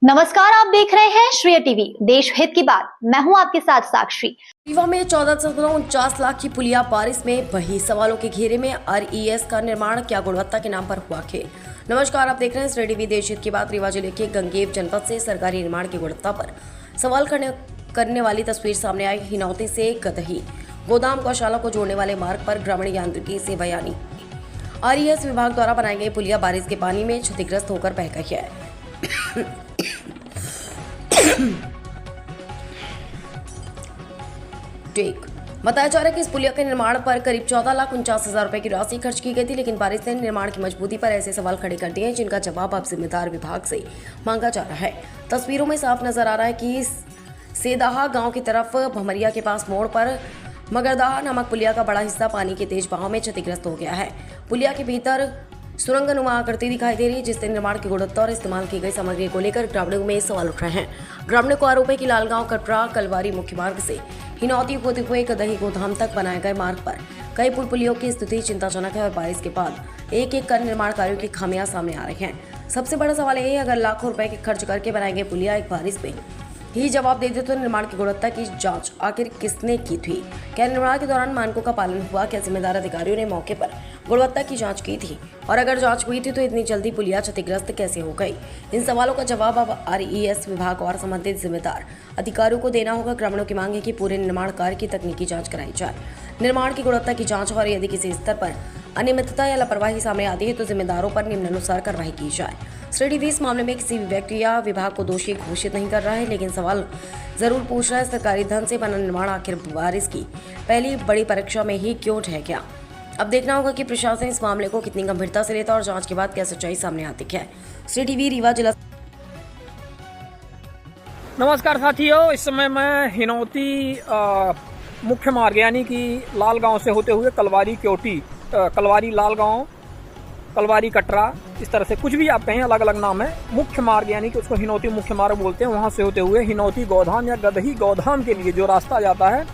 नमस्कार, आप देख रहे हैं श्रेय टीवी, देश हित की बात। मैं हूं आपके साथ साक्षी। रीवा में 14.49 लाख की पुलिया बारिश में बही, सवालों के घेरे में RES का निर्माण, क्या गुणवत्ता के नाम पर हुआ खेल। नमस्कार, आप देख रहे हैं श्रेय टीवी, देश हित की बात। रीवा जिले के गंगेव जनपद से सरकारी निर्माण की गुणवत्ता पर सवाल करने वाली तस्वीर सामने आई। हिनौती से गदही गोदाम गौशाला को जोड़ने वाले मार्ग पर ग्रामीण यांत्रिकी सेवा यानी RES विभाग द्वारा बनाई गई पुलिया बारिश के पानी में क्षतिग्रस्त होकर बह गई है। बताया जा रहा है कि इस पुलिया के निर्माण पर करीब 14,49,000 रुपए की राशि खर्च की गई थी, लेकिन बारिश ने निर्माण की मजबूती पर ऐसे सवाल खड़े कर दिए हैं जिनका जवाब अब जिम्मेदार विभाग से मांगा जा रहा है। तस्वीरों में साफ नजर आ रहा है कि सेदाहा गांव की तरफ भमरिया के पास मोड़ पर मगरदाहा नामक पुलिया का बड़ा हिस्सा पानी के तेज बहाव में क्षतिग्रस्त हो गया है। पुलिया के भीतर सुरंगनुमा आकृति दिखाई दे रही है, जिससे निर्माण की गुणवत्ता और इस्तेमाल की गई सामग्री को लेकर ग्रामीणों में सवाल उठ रहे हैं। ग्रामीणों को आरोप है कि लालगांव कटरा कलवारी मुख्य मार्ग से हिनौती होते हुए गदही गोधाम तक बनाए गए मार्ग पर कई पुल पुलियों की स्थिति चिंताजनक है और बारिश के बाद एक एक कर निर्माण कार्यों की खामियां सामने आ रही हैं। सबसे बड़ा सवाल यह है, अगर लाखों रुपए के खर्च करके बनाए गए पुलिया एक बारिश में ही जवाब दे दे तो निर्माण की गुणवत्ता की जांच आखिर किसने की थी? क्या निर्माण के दौरान मानकों का पालन हुआ? क्या जिम्मेदार अधिकारियों ने मौके पर गुणवत्ता की जांच की थी? और अगर जांच हुई थी तो इतनी जल्दी पुलिया क्षतिग्रस्त कैसे हो गई? इन सवालों का जवाब अब RES विभाग और संबंधित जिम्मेदार अधिकारियों को देना होगा। ग्रामीणों की मांग है कि पूरे निर्माण कार्य की तकनीकी जाँच कराई जाए, निर्माण की गुणवत्ता की जाँच, और यदि किसी स्तर पर अनियमितता या लापरवाही सामने आती है तो जिम्मेदारों पर निम्नानुसार कार्रवाई की जाए। श्रेय टीवी इस मामले में किसी भी व्यक्ति या विभाग को दोषी घोषित नहीं कर रहा है, लेकिन सवाल जरूर पूछ रहा है, सरकारी धन से बना निर्माण आखिर बारिश की पहली बड़ी परीक्षा में ही क्यों ठह गया? अब देखना होगा कि प्रशासन इस मामले को कितनी गंभीरता से लेता और जांच के बाद क्या सच्चाई सामने आती है। श्रेय टीवी रीवा जिला। नमस्कार साथियों, इस समय मैं हिनौती मुख्य मार्ग यानी कि लालगांव से होते हुए कलवारी क्योटी, कलवारी लालगांव, कलवारी कटरा, इस तरह से कुछ भी आप कहें, अलग अलग नाम है। मुख्य मार्ग यानी कि उसको हिनौती मुख्य मार्ग बोलते हैं। वहाँ से होते हुए हिनौती गोधाम या गदही गोधाम के लिए जो रास्ता जाता है,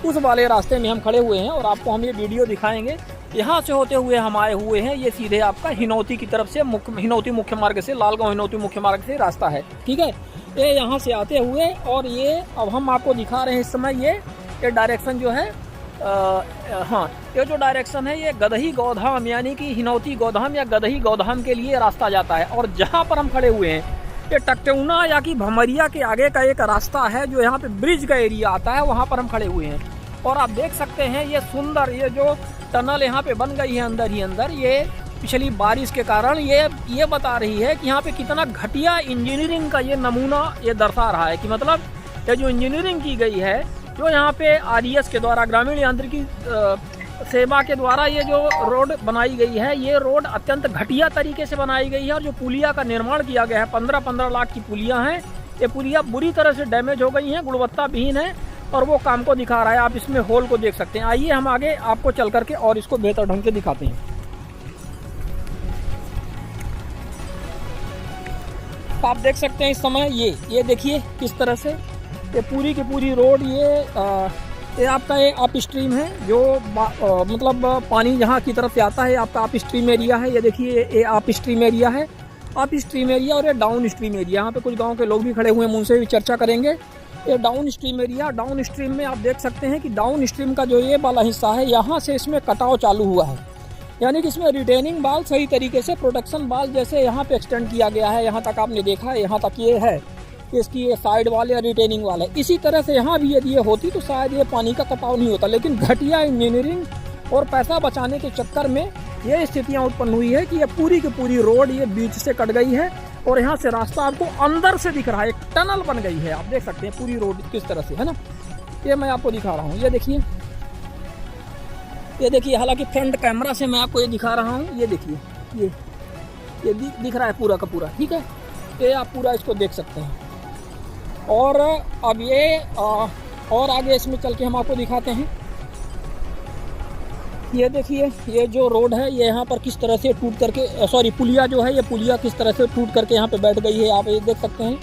उस वाले रास्ते में हम खड़े हुए हैं और आपको हम ये वीडियो दिखाएंगे। यहाँ से होते हुए हम आए हुए हैं, ये सीधे आपका हिनौती की तरफ से हिनौती मुख्य मार्ग से, लालगांव हिनौती मुख्य मार्ग से रास्ता है, ठीक है। ये यहाँ से आते हुए और ये अब हम आपको दिखा रहे हैं इस समय ये डायरेक्शन जो है, हाँ, ये जो डायरेक्शन है ये गदही गोधाम यानी कि हिनौती गोधाम या गदही गोधाम के लिए रास्ता जाता है। और जहाँ पर हम खड़े हुए हैं ये टकटौना या कि भमरिया के आगे का एक रास्ता है जो यहाँ पे ब्रिज का एरिया आता है, वहाँ पर हम खड़े हुए हैं। और आप देख सकते हैं ये सुंदर, ये जो टनल यहाँ पे बन गई है अंदर ही अंदर, ये पिछली बारिश के कारण ये बता रही है कि यहाँ पे कितना घटिया इंजीनियरिंग का ये नमूना ये दर्शा रहा है कि मतलब ये जो इंजीनियरिंग की गई है, जो यहाँ पे RES के द्वारा, ग्रामीण यांत्रिकी सेवा के द्वारा ये जो रोड बनाई गई है, ये रोड अत्यंत घटिया तरीके से बनाई गई है। और जो पुलिया का निर्माण किया गया है, 15-15 लाख की पुलिया हैं, ये पुलिया बुरी तरह से डैमेज हो गई हैं, गुणवत्ता विहीन है और वो काम को दिखा रहा है। आप इसमें होल को देख सकते हैं। आइए हम आगे आपको चल करके और इसको बेहतर ढंग से दिखाते हैं। आप देख सकते हैं इस समय ये देखिए किस तरह से ये पूरी की पूरी रोड ये आपका ये अप स्ट्रीम है, जो मतलब पानी जहाँ की तरफ से आता है आपका अप स्ट्रीम एरिया है। ये देखिए ये अप स्ट्रीम एरिया है, अप स्ट्रीम एरिया, और ये डाउन स्ट्रीम एरिया। यहाँ पे कुछ गांव के लोग भी खड़े हुए हैं, उनसे भी चर्चा करेंगे। ये down stream area, down stream में आप देख सकते हैं कि डाउन स्ट्रीम का जो ये वाला हिस्सा है, यहाँ से इसमें कटाव चालू हुआ है, यानी कि इसमें रिटेनिंग बाल सही तरीके से, प्रोटेक्शन बाल जैसे यहाँ पे एक्सटेंड किया गया है। यहाँ तक आपने देखा है, यहाँ तक ये है कि इसकी ये साइड वाल या रिटेनिंग वाल है। इसी तरह से यहाँ भी यदि ये होती तो शायद ये पानी का कटाव नहीं होता, लेकिन घटिया इंजीनियरिंग और पैसा बचाने के चक्कर में ये स्थितियाँ उत्पन्न हुई है कि ये पूरी की पूरी रोड ये बीच से कट गई है और यहाँ से रास्ता आपको अंदर से दिख रहा है, एक टनल बन गई है। आप देख सकते हैं पूरी रोड किस तरह से है ना, ये मैं आपको दिखा रहा हूँ। ये देखिए, हालांकि फ्रंट कैमरा से मैं आपको ये दिखा रहा हूँ। ये देखिए, ये दिख रहा है पूरा का पूरा, ठीक है। ये आप पूरा इसको देख सकते हैं। और अब ये और आगे इसमें चल के हम आपको दिखाते हैं। ये देखिए, ये जो रोड है ये यहाँ पर किस तरह से टूट करके, सॉरी पुलिया जो है, ये पुलिया किस तरह से टूट करके यहाँ पे बैठ गई है। आप ये देख सकते हैं,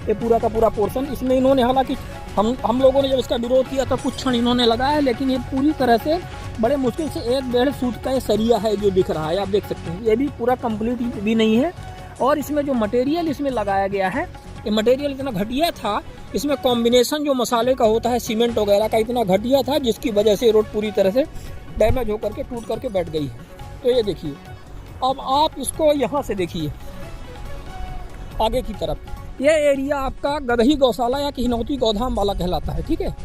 ये पूरा का पूरा पोर्शन। इसमें इन्होंने, हालांकि हम लोगों ने जब इसका विरोध किया था कुछ क्षण इन्होंने लगाया, लेकिन ये पूरी तरह से बड़े मुश्किल से 1-1.5 फुट का ये सरिया है जो दिख रहा है। आप देख सकते हैं ये भी पूरा कंप्लीट भी नहीं है। और इसमें जो मटेरियल इसमें लगाया गया है ये मटेरियल इतना घटिया था, इसमें कॉम्बिनेशन जो मसाले का होता है सीमेंट वगैरह का इतना घटिया था, जिसकी वजह से रोड पूरी तरह से डैमेज होकर के टूट करके बैठ गई है। तो ये देखिए, अब आप इसको यहाँ से देखिए आगे की तरफ, ये एरिया आपका गदही गौशाला या हिनौती गौधाम वाला कहलाता है। ठीक है,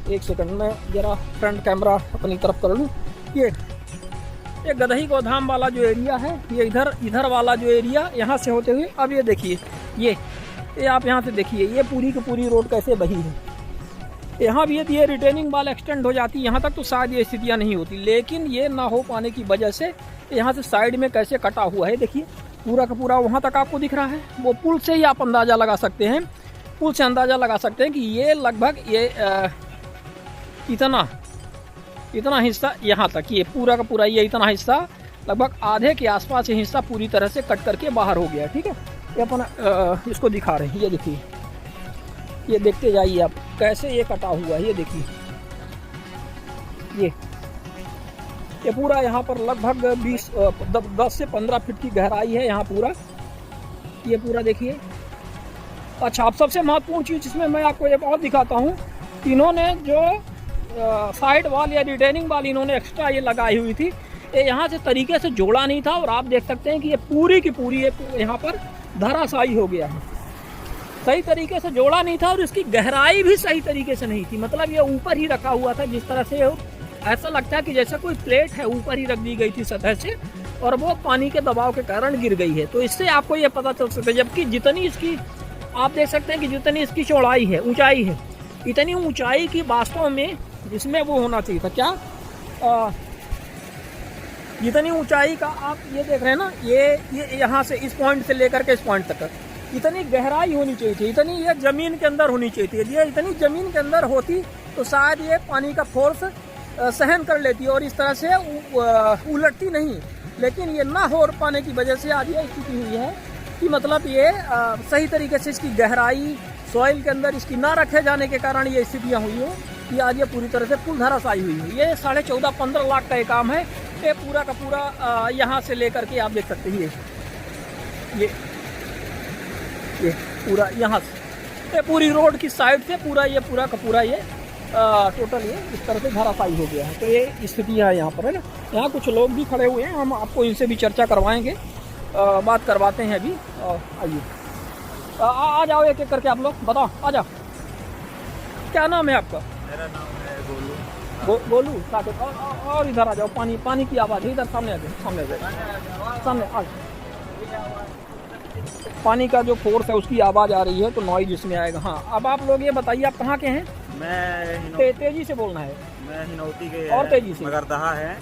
एक सेकंड में जरा फ्रंट कैमरा अपनी तरफ कर लूँ। ये गदही गौधाम वाला जो एरिया है, ये इधर वाला जो एरिया यहाँ से होते हुए, अब ये देखिए, ये आप यहाँ से देखिए, ये पूरी की पूरी रोड कैसे बही है। यहाँ भी यदि ये रिटेनिंग वाल एक्सटेंड हो जाती यहाँ तक तो शायद ये स्थितियाँ नहीं होती, लेकिन ये ना हो पाने की वजह से यहाँ से साइड में कैसे कटा हुआ है। देखिए पूरा का पूरा वहाँ तक आपको दिख रहा है। वो पुल से ही आप अंदाज़ा लगा सकते हैं, पुल से अंदाज़ा लगा सकते हैं कि ये लगभग ये इतना हिस्सा यहाँ तक, ये पूरा का पूरा ये इतना हिस्सा लगभग आधे के आसपास ये हिस्सा पूरी तरह से कट करके बाहर हो गया। ठीक है, ये अपन इसको दिखा रहे हैं। ये देखिए, ये देखते जाइए आप कैसे ये कटा हुआ है। ये देखिए, ये पूरा यहाँ पर लगभग 10 से 15 फीट की गहराई है यहाँ पूरा, ये पूरा देखिए। अच्छा, अब सबसे महत्वपूर्ण चीज़ जिसमें मैं आपको ये बहुत दिखाता हूँ, इन्होंने जो साइड वाल या रिटेनिंग वाल इन्होंने एक्स्ट्रा ये लगाई हुई थी, ये यहाँ से तरीके से जोड़ा नहीं था, और आप देख सकते हैं कि ये पूरी की पूरी यहाँ पर धराशायी हो गया है। सही तरीके से जोड़ा नहीं था और इसकी गहराई भी सही तरीके से नहीं थी, मतलब ये ऊपर ही रखा हुआ था, जिस तरह से ऐसा लगता है कि जैसे कोई प्लेट है ऊपर ही रख दी गई थी सतह से, और वो पानी के दबाव के कारण गिर गई है। तो इससे आपको ये पता चल सकता है, जबकि जितनी इसकी आप देख सकते हैं कि जितनी इसकी चौड़ाई है, ऊंचाई है, इतनी ऊंचाई की वास्तव में इसमें वो होना चाहिए था क्या, जितनी ऊंचाई का आप ये देख रहे हैं ना, ये यहाँ से इस पॉइंट से लेकर के इस पॉइंट तक इतनी गहराई होनी चाहिए थी, इतनी ये ज़मीन के अंदर होनी चाहिए थी। ये इतनी ज़मीन के अंदर होती तो शायद ये पानी का फोर्स सहन कर लेती और इस तरह से उलटती नहीं, लेकिन ये ना हो पाने की वजह से आज ये स्थिति हुई है कि मतलब ये सही तरीके से इसकी गहराई सॉइल के अंदर इसकी ना रखे जाने के कारण ये स्थितियाँ हुई हो कि आज ये पूरी तरह से पुल धराशायी हुई है। ये 14.5-15 लाख का ये काम है, ये पूरा का पूरा यहाँ से लेकर के आप देख सकते हैं, ये पूरा यहाँ से ये पूरी रोड की साइड से पूरा का पूरा ये टोटल ये इस तरह से धराशायी हो गया है। तो ये स्थितियाँ है यहाँ पर, है ना। यहाँ कुछ लोग भी खड़े हुए हैं, हम आपको इनसे भी चर्चा करवाएंगे, बात करवाते हैं अभी। आइए, आ जाओ एक एक करके आप लोग बताओ, आ जाओ। क्या नाम है आपका? मेरा नाम है गोलू। गोलू, साकेत। और इधर आ जाओ, पानी की आवाज़ है, इधर सामने आ जाओ, सामने आ जाओ। पानी का जो फोर्स है उसकी आवाज़ आ रही है, तो नॉइज इसमें आएगा। हाँ, अब आप लोग ये बताइए, आप कहाँ के हैं? मैं तेजी से बोलना है। मैं हिनौती के और तेजी से। मगरदहा है।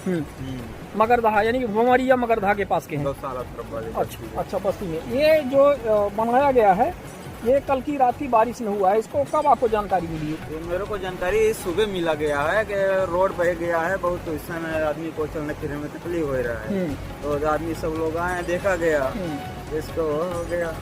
मगरदहा यानी कि भमरिया मगरदहा के पास के हैं। अच्छा, बस्ती में। ये जो बनाया गया है, ये कल की रात की बारिश में हुआ है, इसको कब आपको जानकारी मिली है? ये मेरे को जानकारी सुबह मिला गया है कि रोड बह गया है बहुत, तो इस समय आदमी को चलने फिरने में तकलीफ हो रहा है, तो आदमी सब लोग आए, देखा गया, इसको हो गया।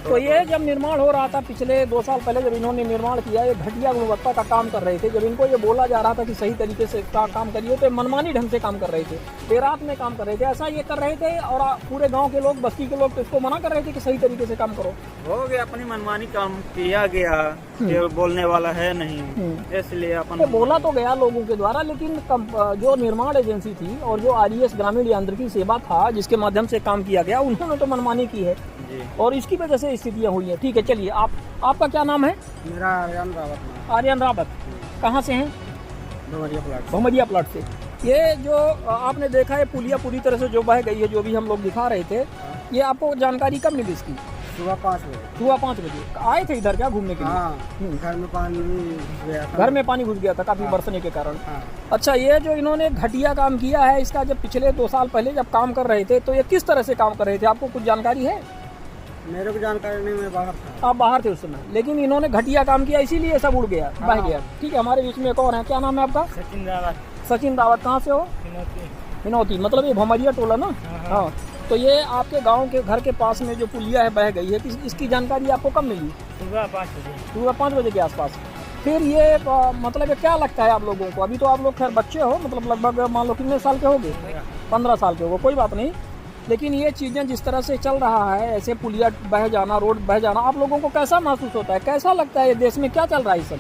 तो ये जब निर्माण हो रहा था पिछले 2 साल पहले, जब इन्होंने निर्माण किया, ये घटिया गुणवत्ता का काम कर रहे थे। जब इनको ये बोला जा रहा था कि सही तरीके से काम करिए, तो मनमानी ढंग से काम कर रहे थे, देरात में काम कर रहे थे, ऐसा ये कर रहे थे। और पूरे गांव के लोग, बस्ती के लोग तो इसको मना कर रहे थे कि सही तरीके से काम करो। हो गया, अपनी मनमानी काम किया गया, बोलने वाला है नहीं, इसलिए अपन तो बोला तो गया लोगों के द्वारा, लेकिन जो निर्माण एजेंसी थी और जो RES ग्रामीण यांत्रिकी सेवा था, जिसके माध्यम से काम किया गया, उन्होंने तो मनमानी की है और इसकी वजह से स्थितियाँ हुई हैं। ठीक है, चलिए, आपका क्या नाम है? मेरा आर्यन रावत। कहाँ से हैं? भमरिया प्लाट से। ये जो आपने देखा है पुलिया पूरी तरह से जो बह गई है, जो भी हम लोग दिखा रहे थे, ये आपको जानकारी कब मिली इसकी? सुबह 5 बजे। सुबह 5 बजे आए थे इधर क्या घूमने के लिए? हाँ, घर में पानी घुस गया था। घर में पानी घुस गया था काफी बरसने के कारण। अच्छा, ये जो इन्होंने घटिया काम किया है, इसका जब पिछले 2 साल पहले जब काम कर रहे थे, तो ये किस तरह से काम कर रहे थे, आपको कुछ जानकारी है? मेरे को जानकारी नहीं, मैं बाहर था। आप बाहर थे उस समय, लेकिन इन्होंने घटिया काम किया, इसीलिए सब उड़ गया, बह गया। ठीक है, हमारे बीच में एक और है, क्या नाम है आपका? सचिन रावत। कहाँ से हो? हिनौती, मतलब ये भमरिया टोला ना? हाँ। तो ये आपके गांव के घर के पास में जो पुलिया है बह गई है, इसकी जानकारी आपको कब मिली? सुबह 5 बजे। सुबह 5 बजे के आसपास। फिर ये मतलब ये क्या लगता है आप लोगों को? अभी तो आप लोग खैर बच्चे हो, मतलब लगभग मान लो कितने साल के होगे? 15 साल के होगे, कोई बात नहीं। लेकिन ये चीज़ें जिस तरह से चल रहा है, ऐसे पुलिया बह जाना, रोड बह जाना, आप लोगों को कैसा महसूस होता है, कैसा लगता है? ये देश में क्या चल रहा है? ये सब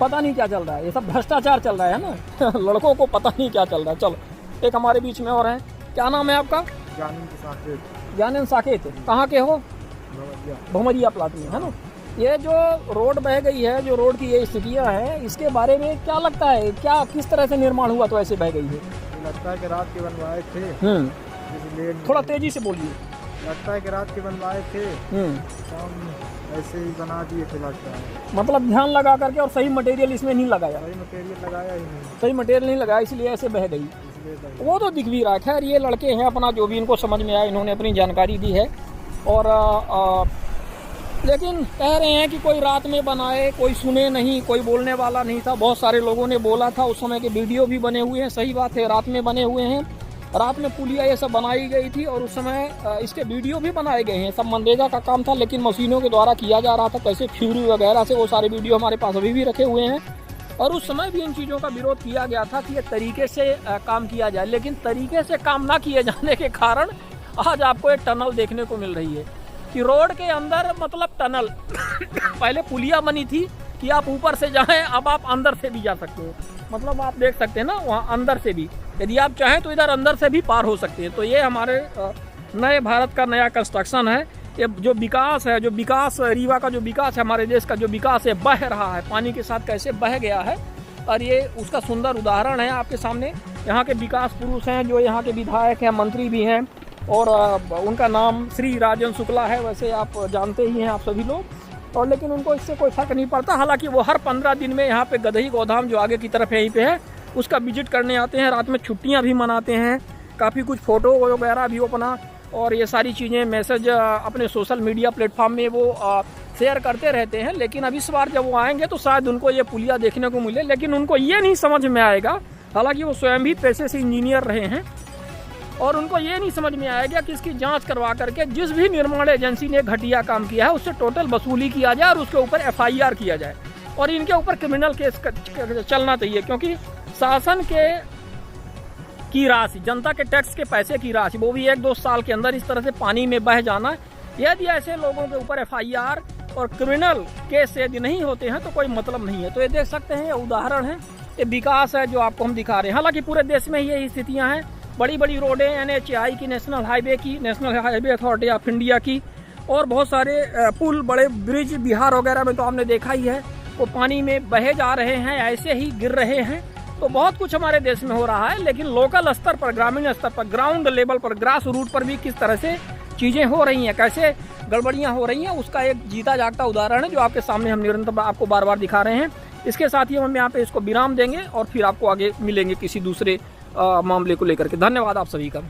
पता नहीं क्या चल रहा है, ये सब भ्रष्टाचार चल रहा है ना। लड़कों को पता नहीं क्या चल रहा है। चलो, एक हमारे बीच में और हैं। क्या नाम है आपका? ज्ञानेंद्र साकेत। कहाँ के हो? भमरिया प्लाट में, है ना। ये जो रोड बह गई है, जो रोड की ये स्थितियाँ हैं, इसके बारे में क्या लगता है, क्या किस तरह से निर्माण हुआ तो ऐसे बह गई है? लगता है कि रात के बनवाए थे, इसलिए थोड़ा तेजी से बोलिए। लगता है कि रात के बनवाए थे, शाम ऐसे ही बना दिए थे लगता है। मतलब ध्यान लगा करके और सही मटेरियल इसमें नहीं लगाया, सही मटेरियल लगाया ही नहीं, सही मटेरियल नहीं लगाया, इसलिए ऐसे बह गई। वो तो दिख भी रहा है। खैर, ये लड़के हैं, अपना जो भी इनको समझ में आया इन्होंने अपनी जानकारी दी है। और लेकिन कह रहे हैं कि कोई रात में बनाए, कोई सुने नहीं, कोई बोलने वाला नहीं था। बहुत सारे लोगों ने बोला था, उस समय के वीडियो भी बने हुए हैं। सही बात है, रात में बने हुए हैं, रात में पुलिया ये सब बनाई गई थी और उस समय इसके वीडियो भी बनाए गए हैं। सब मनरेगा का काम था, लेकिन मशीनों के द्वारा किया जा रहा था, कैसे फ्यूरी वगैरह से, वो सारे वीडियो हमारे पास अभी भी रखे हुए हैं। और उस समय भी इन चीज़ों का विरोध किया गया था कि ये तरीके से काम किया जाए, लेकिन तरीके से काम ना किए जाने के कारण आज आपको एक टनल देखने को मिल रही है कि रोड के अंदर, मतलब टनल। पहले पुलिया बनी थी कि आप ऊपर से जाएं, अब आप अंदर से भी जा सकते हो। मतलब आप देख सकते हैं ना, वहाँ अंदर से भी यदि आप चाहें तो इधर अंदर से भी पार हो सकते हैं। तो ये हमारे नए भारत का नया कंस्ट्रक्शन है। ये जो विकास है, जो विकास रीवा का जो विकास है, हमारे देश का जो विकास है, बह रहा है, पानी के साथ कैसे बह गया है, और ये उसका सुंदर उदाहरण है आपके सामने। यहाँ के विकास पुरुष हैं, जो यहाँ के विधायक हैं, मंत्री भी हैं, और उनका नाम श्री राजेंद्र शुक्ला है। वैसे आप जानते ही हैं आप सभी लोग, और लेकिन उनको इससे कोई फर्क नहीं पड़ता। हालांकि वो हर 15 दिन में यहाँ पे गदही गोधाम जो आगे की तरफ यहीं पे है, उसका विजिट करने आते हैं, रात में छुट्टियाँ भी मनाते हैं, काफ़ी कुछ फ़ोटो वगैरह भी अपना, और ये सारी चीज़ें मैसेज अपने सोशल मीडिया प्लेटफॉर्म में वो शेयर करते रहते हैं। लेकिन अब इस बार जब वो आएंगे तो शायद उनको ये पुलिया देखने को मिले, लेकिन उनको ये नहीं समझ में आएगा, हालांकि वो स्वयं भी पेशे से इंजीनियर रहे हैं, और उनको ये नहीं समझ में आएगा कि इसकी जांच करवा करके जिस भी निर्माण एजेंसी ने घटिया काम किया है उससे टोटल वसूली किया जाए और उसके ऊपर FIR किया जाए, और इनके ऊपर क्रिमिनल केस चलना चाहिए। क्योंकि शासन की राशि, जनता के टैक्स के पैसे की राशि, वो भी 1-2 साल के अंदर इस तरह से पानी में बह जाना, यदि ऐसे लोगों के ऊपर FIR और क्रिमिनल केस यदि नहीं होते हैं तो कोई मतलब नहीं है। तो ये देख सकते हैं, ये उदाहरण है, ये विकास है जो आपको हम दिखा रहे हैं। हालांकि पूरे देश में यही स्थितियाँ हैं। बड़ी बड़ी रोडें, NHAI की, नेशनल हाईवे की, national highway authority of India की, और बहुत सारे पुल, बड़े ब्रिज, बिहार वगैरह में तो आपने देखा ही है, वो पानी में बहे जा रहे हैं, ऐसे ही गिर रहे हैं। तो बहुत कुछ हमारे देश में हो रहा है, लेकिन लोकल स्तर पर, ग्रामीण स्तर पर, ग्राउंड लेवल पर, ग्रास रूट पर भी किस तरह से चीज़ें हो रही हैं, कैसे गड़बड़ियाँ हो रही हैं, उसका एक जीता जागता उदाहरण है जो आपके सामने हम निरंतर आपको बार बार दिखा रहे हैं। इसके साथ ही हम यहाँ पे इसको विराम देंगे और फिर आपको आगे मिलेंगे किसी दूसरे मामले को लेकर के। धन्यवाद आप सभी का।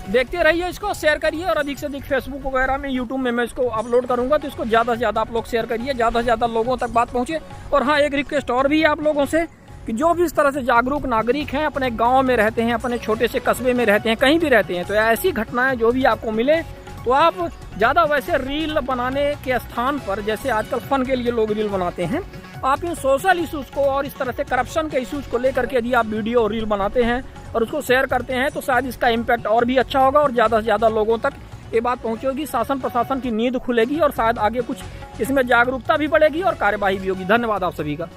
देखते रहिए, इसको शेयर करिए, और अधिक से अधिक फेसबुक वगैरह में, यूट्यूब में मैं इसको अपलोड करूंगा, तो इसको ज़्यादा से ज़्यादा आप लोग शेयर करिए, ज़्यादा से ज़्यादा लोगों तक बात पहुँचे। और हाँ, एक रिक्वेस्ट और भी है आप लोगों से कि जो भी इस तरह से जागरूक नागरिक हैं, अपने गाँव में रहते हैं, अपने छोटे से कस्बे में रहते हैं, कहीं भी रहते हैं, तो ऐसी घटनाएँ जो भी आपको मिले तो आप ज़्यादा वैसे रील बनाने के स्थान पर, जैसे आजकल फन के लिए लोग रील बनाते हैं, आप इन सोशल इशूज़ को और इस तरह से करप्शन के इशूज़ को लेकर के यदि आप वीडियो और रील बनाते हैं और उसको शेयर करते हैं तो शायद इसका इम्पैक्ट और भी अच्छा होगा और ज़्यादा से ज़्यादा लोगों तक ये बात पहुंचेगी, शासन प्रशासन की नींद खुलेगी और शायद आगे कुछ इसमें जागरूकता भी बढ़ेगी और कार्यवाही भी होगी। धन्यवाद आप सभी का।